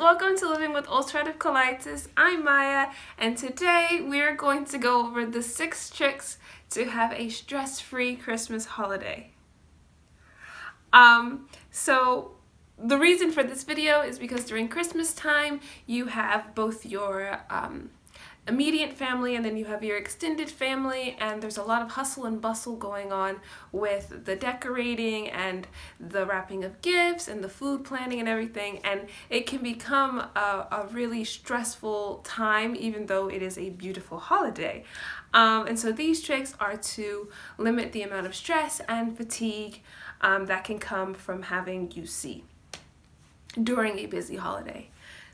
Welcome to Living with Ulcerative Colitis. I'm Maya, and today we're going to go over the 6 tricks to have a stress-free Christmas holiday. So the reason for this video is because during Christmas time, you have both your immediate family and then you have your extended family, and there's a lot of hustle and bustle going on with the decorating and the wrapping of gifts and the food planning and everything, and it can become a really stressful time even though it is a beautiful holiday. And so these tricks are to limit the amount of stress and fatigue that can come from having UC during a busy holiday.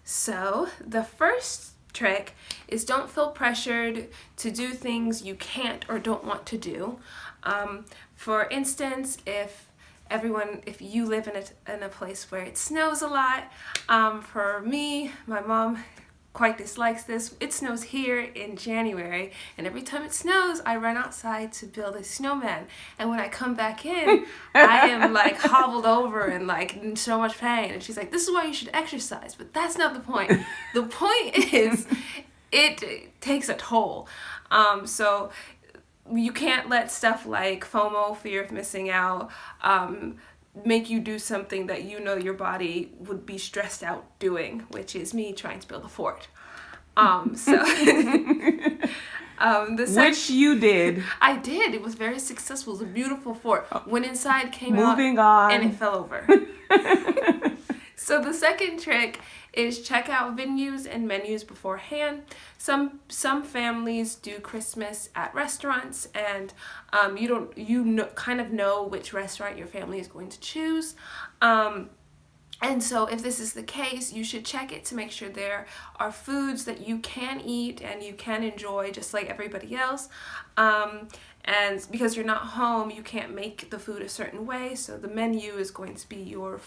So the first trick is don't feel pressured to do things you can't or don't want to do. For instance, if you live in a place where it snows a lot, for me, my mom quite dislikes this. It snows here in January, and every time it snows, I run outside to build a snowman. And when I come back in, I am like hobbled over and like in so much pain. And she's like, "This is why you should exercise." But that's not the point. The point is, it takes a toll. So you can't let stuff like FOMO, fear of missing out, make you do something that you know your body would be stressed out doing, which is me trying to build a fort. Which you did. I did. It was very successful. It was a beautiful fort. Went inside, came out, and it fell over. So the second trick is check out venues and menus beforehand. Some families do Christmas at restaurants, and you kind of know which restaurant your family is going to choose. And so if this is the case, you should check it to make sure there are foods that you can eat and you can enjoy just like everybody else. And because you're not home, you can't make the food a certain way, so the menu is going to be your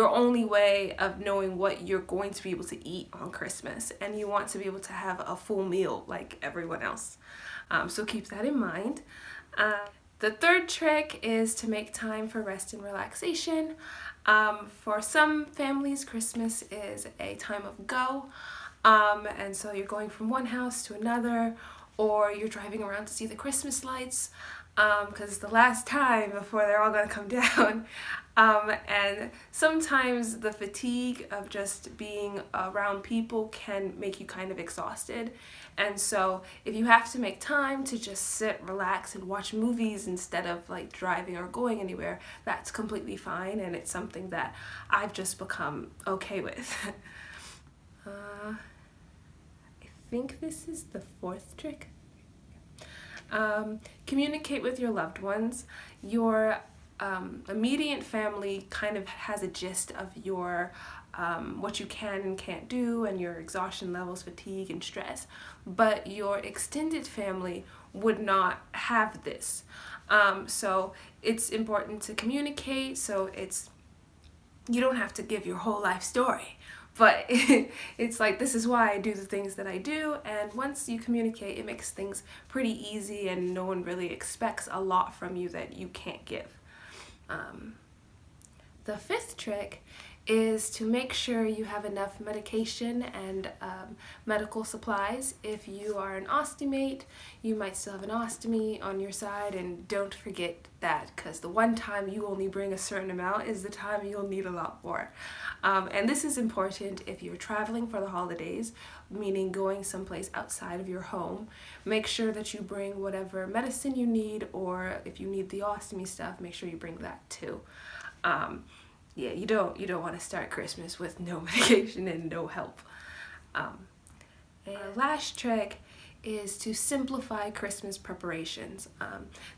only way of knowing what you're going to be able to eat on Christmas, and you want to be able to have a full meal like everyone else. So keep that in mind. The third trick is to make time for rest and relaxation. For some families, Christmas is a time of go, and so you're going from one house to another, or you're driving around to see the Christmas lights, because it's the last time before they're all going to come down. And sometimes the fatigue of just being around people can make you kind of exhausted. And so if you have to make time to just sit, relax, and watch movies instead of like driving or going anywhere, that's completely fine, and it's something that I've just become okay with. I think this is the fourth trick. Communicate with your loved ones. Your immediate family kind of has a gist of your what you can and can't do, and your exhaustion levels, fatigue, and stress, but your extended family would not have this. So it's important to communicate. So you don't have to give your whole life story, but it's like, this is why I do the things that I do, and once you communicate, it makes things pretty easy, and no one really expects a lot from you that you can't give. The fifth trick is to make sure you have enough medication and medical supplies. If you are an ostomate, you might still have an ostomy on your side, and don't forget that, because the one time you only bring a certain amount is the time you'll need a lot more. And this is important if you're traveling for the holidays, meaning going someplace outside of your home. Make sure that you bring whatever medicine you need, or if you need the ostomy stuff, make sure you bring that too. Yeah, you don't want to start Christmas with no medication and no help. And the last trick is to simplify Christmas preparations.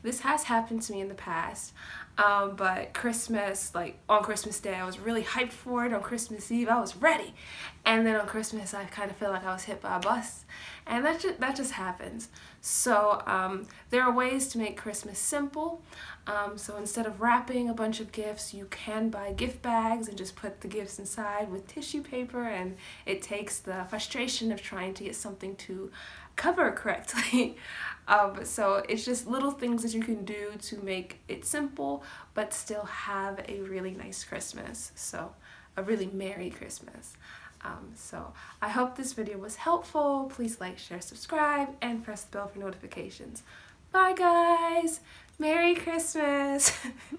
This has happened to me in the past, but Christmas, like on Christmas Day, I was really hyped for it. On Christmas Eve, I was ready, and then on Christmas, I kind of feel like I was hit by a bus, and that just happens. So there are ways to make Christmas simple. So instead of wrapping a bunch of gifts, you can buy gift bags and just put the gifts inside with tissue paper, and it takes the frustration of trying to get something to cover correctly. So it's just little things that you can do to make it simple but still have a really nice Christmas. So a really Merry Christmas. So I hope this video was helpful. Please like, share, subscribe, and press the bell for notifications. Bye guys! Merry Christmas!